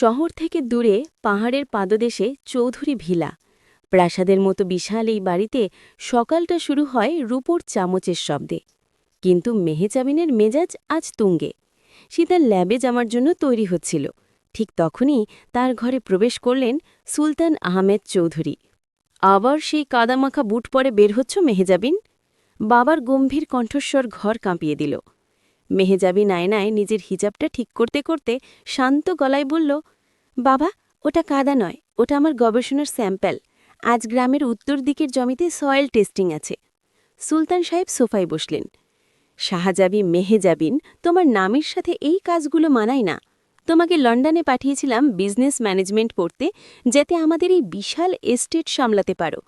শহর থেকে দূরে পাহাড়ের পাদদেশে চৌধুরী ভিলা। প্রাসাদের মতো বিশাল এই বাড়িতে সকালটা শুরু হয় রূপোর চামচের শব্দে। কিন্তু মেহেজাবিনের মেজাজ আজ তুঙ্গে। সে তার ল্যাবে যাওয়ার জন্য তৈরি হচ্ছিল। ঠিক তখনই তার ঘরে প্রবেশ করলেন সুলতান আহমেদ চৌধুরী। আবার সেই কাদামাখা বুট পরে বের হচ্ছ মেহেজাবিন? বাবার গম্ভীর কণ্ঠস্বর ঘর কাঁপিয়ে দিল। মেহেজাবিন আয়নায় নিজের হিজাবটা ঠিক করতে করতে শান্ত গলায় বলল, বাবা, ওটা কাদা নয়, ওটা আমার গবেষণার স্যাম্পল। আজ গ্রামের উত্তর দিকের জমিতে সয়েল টেস্টিং আছে। সুলতান সাহেব সোফায় বসলেন। শাহজাবি মেহেজাবিন, তোমার নামের সাথে এই কাজগুলো মানায় না। তোমাকে লন্ডনে পাঠিয়েছিলাম বিজনেস ম্যানেজমেন্ট পড়তে, যাতে আমাদের এই বিশাল এস্টেট সামলাতে পারো।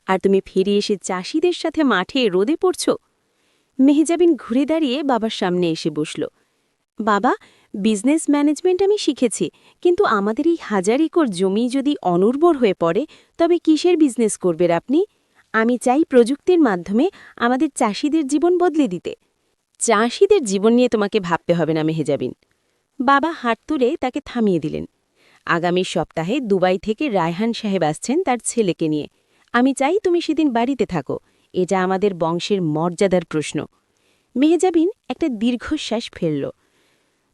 আর তুমি ফিরে এসে চাষিদের সাথে মাঠে রোদে পড়ছ। মেহেজাবিন ঘুরে দাঁড়িয়ে বাবার সামনে এসে বসল। বাবা, বিজনেস ম্যানেজমেন্ট আমি শিখেছি, কিন্তু আমাদের এই 1000 একর জমি যদি অনুর্বর হয়ে পড়ে, তবে কিসের বিজনেস করবেন আপনি? আমি চাই প্রযুক্তির মাধ্যমে আমাদের চাষিদের জীবন বদলে দিতে। চাষিদের জীবন নিয়ে তোমাকে ভাবতে হবে না মেহেজাবিন। বাবা হাত তুলে তাকে থামিয়ে দিলেন। আগামী সপ্তাহে দুবাই থেকে রায়হান সাহেব আসছেন তার ছেলেকে নিয়ে। আমি চাই তুমি সেদিন বাড়িতে থাকো। এটা আমাদের বংশের মর্যাদার প্রশ্ন। মেহেজাবিন একটা দীর্ঘশ্বাস ফেলল।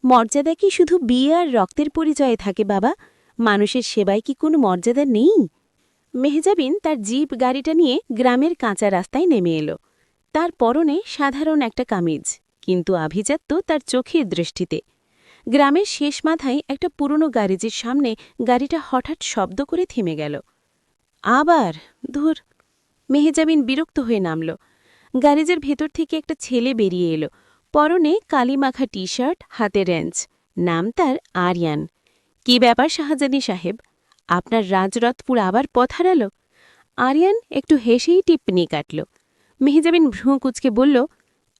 মর্যাদা কি শুধু বিয়ে আর রক্তের পরিচয়ে থাকে বাবা? মানুষের সেবায় কি কোনো মর্যাদা নেই? মেহেজাবিন তার জিপ গাড়িটা নিয়ে গ্রামের কাঁচা রাস্তায় নেমে এলো। তার পরনে সাধারণ একটা কামিজ, কিন্তু আভিজাত্য তার চোখের দৃষ্টিতে। গ্রামের শেষ মাথায় একটা পুরনো গ্যারেজের সামনে গাড়িটা হঠাৎ শব্দ করে থেমে গেল। আবার ধুর! মেহেজাবিন বিরক্ত হয়ে নামল। গ্যারেজের ভেতর থেকে একটা ছেলে বেরিয়ে এলো। পরনে কালিমাখা টি শার্ট, হাতে রেঞ্চ। নাম তার আরিয়ান। কি ব্যাপার শাহজাদি সাহেব, আপনার রাজরথপুর আবার পথ হারালো? আরিয়ান একটু হেসেই টিপ্পনি কাটল। মেহেজাবিন ভ্রু কুচকে বলল,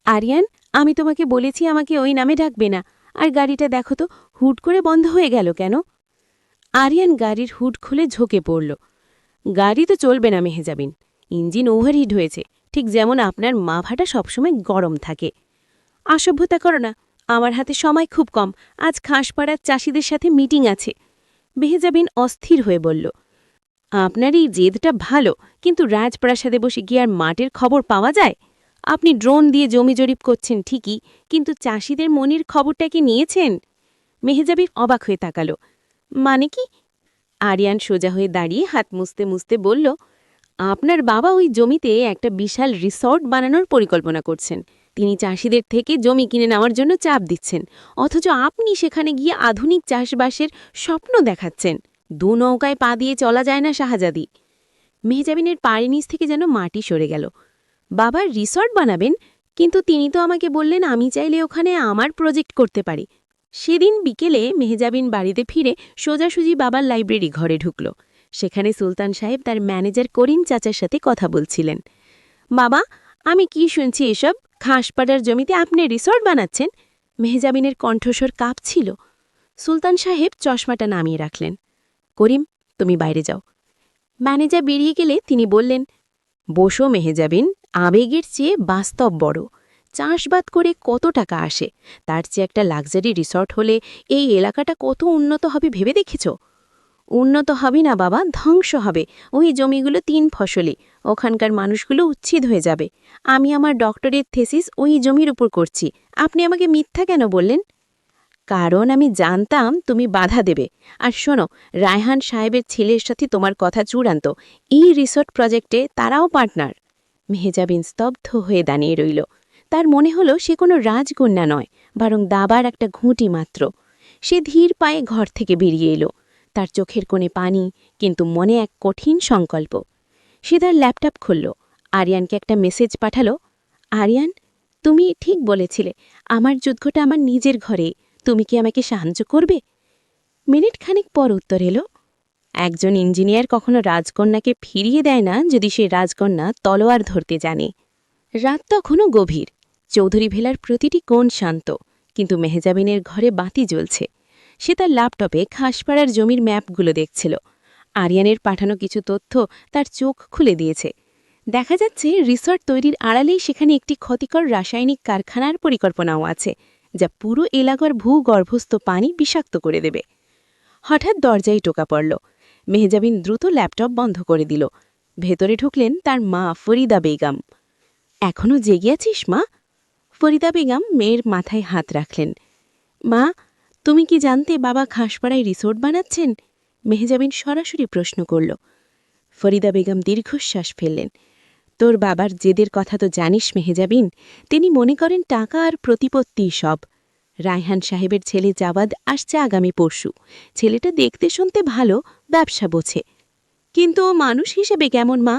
আরিয়ান, আমি তোমাকে বলেছি আমাকে ওই নামে ডাকবে না। আর গাড়িটা দেখো তো, হুট করে বন্ধ হয়ে গেল কেন? আরিয়ান গাড়ির হুড খুলে ঝোঁকে পড়ল। গাড়ি তো চলবে না মেহেজাবিন, ইঞ্জিন ওভারহিট হয়েছে, ঠিক যেমন আপনার মাভাটা সবসময় গরম থাকে। অসভ্যতা করো না, আমার হাতে সময় খুব কম। আজ খাসপাড়ার চাষিদের সাথে মিটিং আছে। মেহেজাবিন অস্থির হয়ে বলল, আপনার এই জেদটা ভালো, কিন্তু রাজপ্রাসাদে বসে গিয়ে আর মাঠের খবর পাওয়া যায়? আপনি ড্রোন দিয়ে জমি জরিপ করছেন ঠিকই, কিন্তু চাষিদের মনির খবরটা কি নিয়েছেন? মেহেজাবিন অবাক হয়ে তাকাল। মানে কি? আরিয়ান সোজা হয়ে দাঁড়িয়ে হাত মুছতে মুছতে বলল, আপনার বাবা ওই জমিতে একটা বিশাল রিসর্ট বানানোর পরিকল্পনা করছেন। তিনি চাষিদের থেকে জমি কিনে নেওয়ার জন্য চাপ দিচ্ছেন, অথচ আপনি সেখানে গিয়ে আধুনিক চাষবাসের স্বপ্ন দেখাচ্ছেন। দু নৌকায় পা দিয়ে চলা যায় না শাহজাদি। মেহজাবিনের পায়ের নিচ থেকে যেন মাটি সরে গেল। বাবার রিসর্ট বানাবেন? কিন্তু তিনি তো আমাকে বললেন আমি চাইলে ওখানে আমার প্রজেক্ট করতে পারি। সেদিন বিকেলে মেহজাবিন বাড়িতে ফিরে সোজাসুজি বাবার লাইব্রেরি ঘরে ঢুকল। সেখানে সুলতান সাহেব তার ম্যানেজার করিম চাচার সাথে কথা বলছিলেন। বাবা, আমি কি শুনছি এসব? ঘাসপাড়ার জমিতে আপনি রিসর্ট বানাচ্ছেন? মেহজাবিনের কণ্ঠস্বর কাঁপছিল। সুলতান সাহেব চশমাটা নামিয়ে রাখলেন। করিম, তুমি বাইরে যাও। ম্যানেজার বেরিয়ে গেলে তিনি বললেন, বসো মেহজাবিন, আবেগের চেয়ে বাস্তব বড়। চাষবাদ করে কত টাকা আসে, তার চেয়ে একটা লাক্সারি রিসর্ট হলে এই এলাকাটা কত উন্নত হবে ভেবে দেখেছ? উন্নত হবে না বাবা, ধ্বংস হবে। ওই জমিগুলো 3 ফসলি, ওখানকার মানুষগুলো উচ্ছেদ হয়ে যাবে। আমি আমার ডক্টরেট থেসিস ওই জমির উপর করছি। আপনি আমাকে মিথ্যা কেন বললেন? কারণ আমি জানতাম তুমি বাধা দেবে। আর শোনো, রায়হান সাহেবের ছেলের সাথে তোমার কথা চূড়ান্ত। এই রিসর্ট প্রজেক্টে তারাও পার্টনার। মেহজাবিন স্তব্ধ হয়ে দাঁড়িয়ে রইল। তার মনে হলো সে কোনো রাজকন্যা নয়, বরং দাবার একটা ঘুঁটি মাত্র। সে ধীর পায়ে ঘর থেকে বেরিয়ে এলো। তার চোখের কোণে পানি, কিন্তু মনে এক কঠিন সংকল্প। সে তার ল্যাপটপ খুলল। আরিয়ানকে একটা মেসেজ পাঠালো, আরিয়ান, তুমি ঠিক বলেছিলে, আমার যুদ্ধটা আমার নিজের ঘরে। তুমি কি আমাকে সাহায্য করবে? মিনিট খানিক পর উত্তর এলো, একজন ইঞ্জিনিয়ার কখনো রাজকন্যাকে ফিরিয়ে দেয় না যদি সে রাজকন্যা তলোয়ার ধরতে জানে। রাত তখনও গভীর। চৌধুরী ভেলার প্রতিটি কোণ শান্ত, কিন্তু মেহজাবিনের ঘরে বাতি জ্বলছে। সে তার ল্যাপটপে ঘাসপাড়ার জমির ম্যাপগুলো দেখছিল। আরিয়ানের পাঠানো কিছু তথ্য তার চোখ খুলে দিয়েছে। দেখা যাচ্ছে রিসর্ট তৈরির আড়ালেই সেখানে একটি ক্ষতিকর রাসায়নিক কারখানার পরিকল্পনাও আছে, যা পুরো এলাকার ভূগর্ভস্থ পানি বিষাক্ত করে দেবে। হঠাৎ দরজায় টোকা পড়ল। মেহজাবিন দ্রুত ল্যাপটপ বন্ধ করে দিল। ভেতরে ঢুকলেন তার মা ফরিদা বেগম। এখনও জেগে আছিস মা? ফরিদা বেগম মেয়ের মাথায় হাত রাখলেন। মা, তুমি কি জানতে বাবা খাসপাড়ায় রিসোর্ট বানাচ্ছেন? মেহজাবিন সরাসরি প্রশ্ন করল। ফরিদা বেগম দীর্ঘশ্বাস ফেললেন। তোর বাবার জেদের কথা তো জানিস মেহজাবিন, তিনি মনে করেন টাকা আর প্রতিপত্তি সব। রায়হান সাহেবের ছেলে জাওয়াদ আসছে আগামী পরশু। ছেলেটা দেখতে শুনতে ভালো, ব্যবসা বোঝে। কিন্তু ও মানুষ হিসেবে কেমন মা?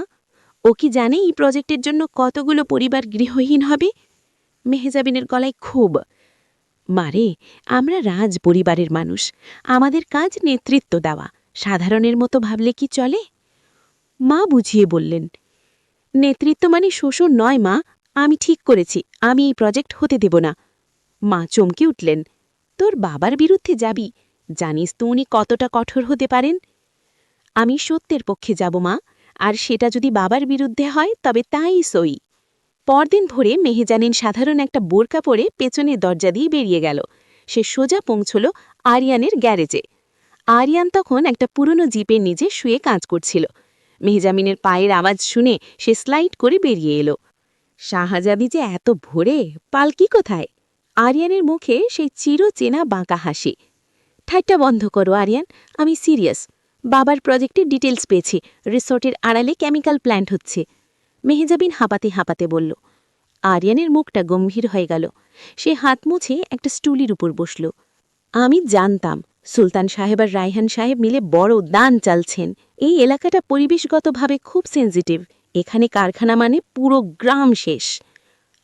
ও কি জানে এই প্রজেক্টের জন্য কতগুলো পরিবার গৃহহীন হবে? মেহজাবিনের গলায় ক্ষোভ। মারে, আমরা রাজ পরিবারের মানুষ, আমাদের কাজ নেতৃত্ব দেওয়া, সাধারণের মতো ভাবলে কি চলে? মা বুঝিয়ে বললেন, নেতৃত্ব মানে শোষণ নয় মা, আমি ঠিক করেছি আমি এই প্রজেক্ট হতে দেব না। মা চমকে উঠলেন। তোর বাবার বিরুদ্ধে যাবি? জানিস তো উনি কতটা কঠোর হতে পারেন। আমি সত্যের পক্ষে যাব মা, আর সেটা যদি বাবার বিরুদ্ধে হয় তবে তাই সই। পরদিন ভোরে মেহজানিন সাধারণ একটা বোরকা পরে পেছনের দরজা দিয়ে বেরিয়ে গেল। সে সোজা পৌঁছল আরিয়ানের গ্যারেজে। আরিয়ান তখন একটা পুরনো জিপের নিচে শুয়ে কাজ করছিল। মেহজামিনের পায়ের আওয়াজ শুনে সে স্লাইড করে বেরিয়ে এলো। শাহজাদি যে এত ভোরে, পালকি কোথায়? আরিয়ানের মুখে সেই চিরচেনা বাঁকা হাসি। ঠাট্টা বন্ধ করো আরিয়ান, আমি সিরিয়াস। বাবার প্রজেক্টের ডিটেলস পেয়েছি, রিসোর্টের আড়ালে কেমিক্যাল প্ল্যান্ট হচ্ছে। মেহজাবিন হাঁপাতে হাঁপাতে বলল। আরিয়ানের মুখটা গম্ভীর হয়ে গেল। সে হাত মুছে একটা স্টুলির উপর বসল। আমি জানতাম সুলতান সাহেব আর রায়হান সাহেব মিলে বড় দান চালছেন। এই এলাকাটা পরিবেশগতভাবে খুব সেন্সিটিভ। এখানে কারখানা মানে পুরো গ্রাম শেষ।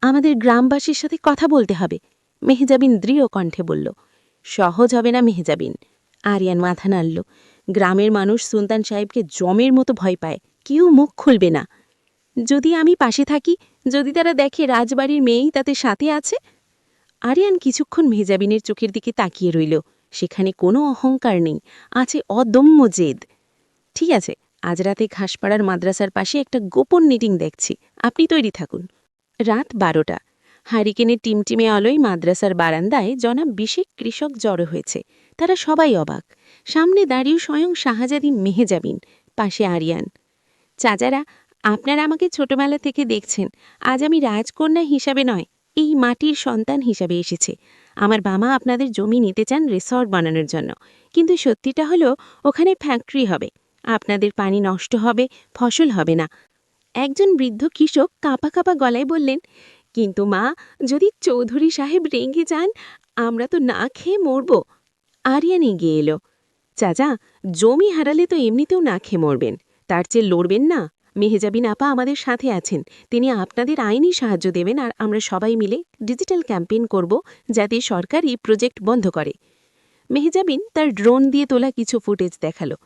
আমাদের গ্রামবাসীর সাথে কথা বলতে হবে, মেহজাবিন দৃঢ় কণ্ঠে বলল। সহজ হবে না মেহজাবিন। আরিয়ান মাথা নাড়ল। গ্রামের মানুষ সুলতান সাহেবকে জমের মতো ভয় পায়, কেউ মুখ খুলবে না। যদি আমি পাশে থাকি, যদি তারা দেখে রাজবাড়ির মেয়েই তাতে সাথে আছে? আরিয়ান কিছুক্ষণ মেহজাবিনের চোখের দিকে তাকিয়ে রইল। সেখানে কোনো অহংকার নেই, আছে অদম্য জেদ। ঠিক আছে, আজ রাতে ঘাসপাড়ার মাদ্রাসার পাশে একটা গোপন মিটিং দেখছি, আপনি তৈরি থাকুন। রাত 12টা। হারিকেনের টিমটিমে আলোয় মাদ্রাসার বারান্দায় জনাব বিশেক কৃষক জড়ো হয়েছে। তারা সবাই অবাক। সামনে দাঁড়িয়ে স্বয়ং শাহজাদি মেহজাবিন, পাশে আরিয়ান। চাচারা, আপনারা আমাকে ছোটবেলা থেকে দেখছেন। আজ আমি রাজকন্যা হিসাবে নয়, এই মাটির সন্তান হিসাবে এসেছে। আমার বাবা আপনাদের জমি নিতে চান রিসর্ট বানানোর জন্য, কিন্তু সত্যিটা হলো ওখানে ফ্যাক্টরি হবে। আপনাদের পানি নষ্ট হবে, ফসল হবে না। একজন বৃদ্ধ কৃষক কাঁপা কাঁপা গলায় বললেন, কিন্তু মা, যদি চৌধুরী সাহেব রেগে যান, আমরা তো না খেয়ে মরব। আরিয়ান এগিয়ে এলো। চাচা, জমি হারালে তো এমনিতেও না খেয়ে মরবেন, তার চেয়ে লড়বেন না? মেহজাবিন আপা আমাদের সাথে আছেন, তিনি আপনাদের আইনি সাহায্য দেবেন, আর আমরা সবাই মিলে ডিজিটাল ক্যাম্পেইন করব যাতে সরকার এই প্রজেক্ট বন্ধ করে। মেহজাবিন তার ড্রোন দিয়ে তোলা কিছু ফুটেজ দেখালো।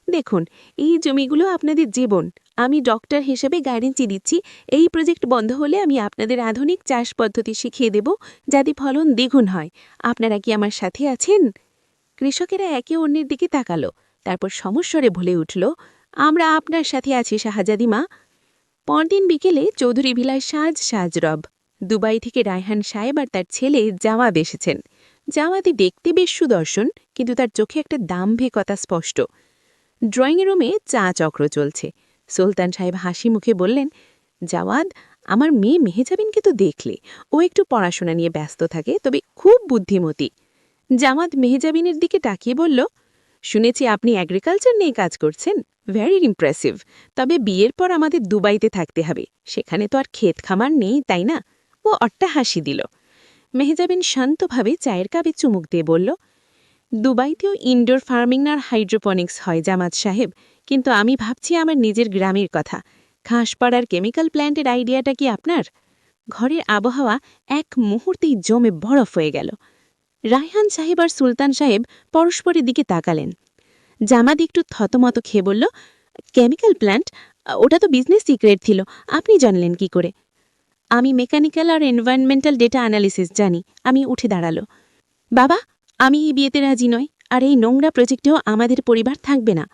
দেখুন, এই জমিগুলো আপনাদের জীবন। আমি ডক্টর হিসেবে গ্যারেন্টি দিচ্ছি, এই প্রজেক্ট বন্ধ হলে আমি আপনাদের আধুনিক চাষ পদ্ধতি শিখিয়ে দেব যাতে ফলন দ্বিগুণ হয়। আপনারা কি আমার সাথে আছেন? কৃষকেরা একে অন্যের দিকে তাকালো, তারপর সমস্বরে বলে উঠল, আমরা আপনার সাথে আছি শাহজাদি মা। পরদিন বিকেলে চৌধুরী ভিলায় সাজ রব। দুবাই থেকে রায়হান সাহেব আর তার ছেলে জাওয়াদ এসেছেন। জাওয়াদি দেখতে বেশ সুদর্শন, কিন্তু তার চোখে একটা দাম্ভিকতা স্পষ্ট। ড্রয়িং রুমে চা চক্র চলছে। সুলতান সাহেব হাসি মুখে বললেন, জাওয়াদ, আমার মেয়ে মেহজাবিনকে তো দেখলে, ও একটু পড়াশোনা নিয়ে ব্যস্ত থাকে, তবে খুব বুদ্ধিমতী। জাওয়াদ মেহজাবিনের দিকে তাকিয়ে বলল, শুনেছি আপনি এগ্রিকালচার নিয়ে কাজ করছেন, ভেরি ইমপ্রেসিভ। তবে বিয়ের পর আমাদের দুবাইতে থাকতে হবে, সেখানে তো আর ক্ষেত খামার নেই, তাই না? ও অট্টা হাসি দিল। মেহজাবিন শান্তভাবে চায়ের কাপে চুমুক দিয়ে বলল, দুবাইতেও ইনডোর ফার্মিং আর হাইড্রোপনিক্স হয় জামাত সাহেব, কিন্তু আমি ভাবছি আমার নিজের গ্রামের কথা। ঘাসপাড়ার কেমিক্যাল প্ল্যান্টের আইডিয়াটা কি আপনার? ঘরের আবহাওয়া এক মুহূর্তেই জমে বরফ হয়ে গেল। রায়হান সাহেব আর সুলতান সাহেব পরস্পরের দিকে তাকালেন। জামাত একটু থতমত খেয়ে বলল, কেমিক্যাল প্ল্যান্ট? ওটা তো বিজনেস সিক্রেট ছিল, আপনি জানলেন কি করে? আমি মেকানিক্যাল আর এনভায়রনমেন্টাল ডেটা অ্যানালিসিস জানি। আমি উঠে দাঁড়ালো। বাবা, আমি এই বিয়েতে রাজি নই, আর এই নোংরা প্রজেক্টেও আমাদের পরিবার থাকবে না।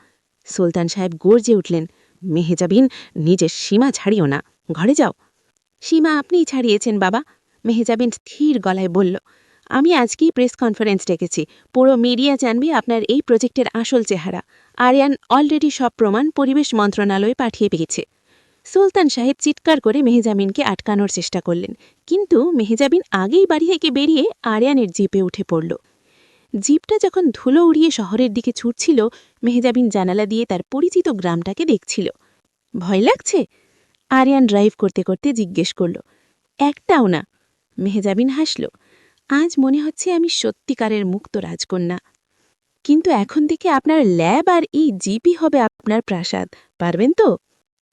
সুলতান সাহেব গর্জে উঠলেন, মেহজাবিন, নিজের সীমা ছাড়িও না, ঘরে যাও। সীমা আপনিই ছাড়িয়েছেন বাবা, মেহজাবিন স্থির গলায় বলল। আমি আজকেই প্রেস কনফারেন্স ডেকেছি। পুরো মিডিয়া জানবে আপনার এই প্রজেক্টের আসল চেহারা। আরিয়ান অলরেডি সব প্রমাণ পরিবেশ মন্ত্রণালয়ে পাঠিয়ে পেয়েছে। সুলতান সাহেব চিৎকার করে মেহজাবিনকে আটকানোর চেষ্টা করলেন, কিন্তু মেহজাবিন আগেই বাড়ি থেকে বেরিয়ে আরিয়ানের জিপে উঠে পড়ল। জিপটা যখন ধুলো উড়িয়ে শহরের দিকে ছুটছিল, মেহজাবিন জানালা দিয়ে তার পরিচিত গ্রামটাকে দেখছিল। ভয় লাগছে? আরিয়ান ড্রাইভ করতে করতে জিজ্ঞেস করল। একটাও না, মেহজাবিন হাসল। আজ মনে হচ্ছে আমি সত্যিকারের মুক্ত রাজকন্যা। কিন্তু এখন থেকে আপনার ল্যাব আর এই জিপই হবে আপনার প্রাসাদ, পারবেন তো?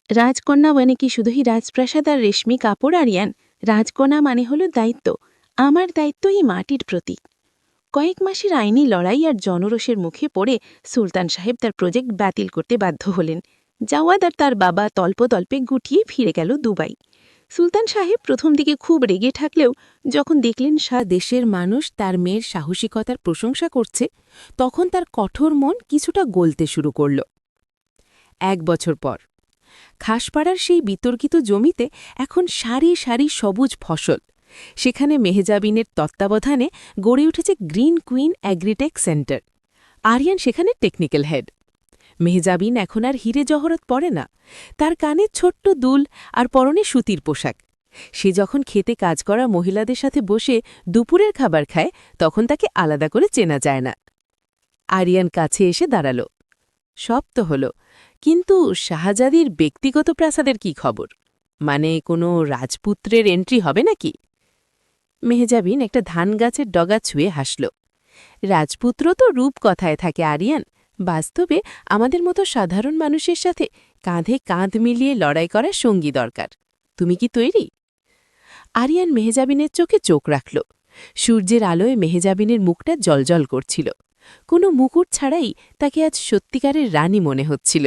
রাজকন্যা মানে কি শুধুই রাজপ্রাসাদ আর রেশমি কাপড়? আরিয়ান, রাজকন্যা মানে হলো দায়িত্ব। আমার দায়িত্ব এই মাটির প্রতি। কয়েক মাসের আইনি লড়াই আর জনরোষের মুখে পড়ে সুলতান সাহেব তার প্রজেক্ট বাতিল করতে বাধ্য হলেন। জাওয়াদ আর তার বাবা তল্পে গুটিয়ে ফিরে গেল দুবাই। সুলতান সাহেব প্রথম দিকে খুব রেগে থাকলেও যখন দেখলেন দেশের মানুষ তার মেয়ের সাহসিকতার প্রশংসা করছে, তখন তার কঠোর মন কিছুটা গলতে শুরু করল। 1 বছর পর খাসপাড়ার সেই বিতর্কিত জমিতে এখন সারি সারি সবুজ ফসল। সেখানে মেহজাবিনের তত্ত্বাবধানে গড়ে উঠেছে Green Queen Agritech Centre. Ariyan সেখানে টেকনিক্যাল হেড। মেহজাবিন এখন আর হিরে জহরত পরে না। তার কানে ছোট্ট দুল আর পরনে সুতির পোশাক। সে যখন খেতে কাজ করা মহিলাদের সাথে বসে দুপুরের খাবার খায়, তখন তাকে আলাদা করে চেনা যায় না। আরিয়ান কাছে এসে দাঁড়াল। সব তো হল, কিন্তু শাহজাদির ব্যক্তিগত প্রাসাদের কি খবর? মানে কোনো রাজপুত্রের এন্ট্রি হবে নাকি? মেহজাবিন একটা ধান গাছের ডগা ছুঁয়ে হাসল। রাজপুত্র তো রূপকথায় থাকে আরিয়ান, বাস্তবে আমাদের মতো সাধারণ মানুষের সাথে কাঁধে কাঁধ মিলিয়ে লড়াই করার সঙ্গী দরকার। তুমি কি তৈরি? আরিয়ান মেহজাবিনের চোখে চোখ রাখল। সূর্যের আলোয় মেহজাবিনের মুখটা জ্বলজ্বল করছিল। কোনো মুকুট ছাড়াই তাকে আজ সত্যিকারের রানী মনে হচ্ছিল।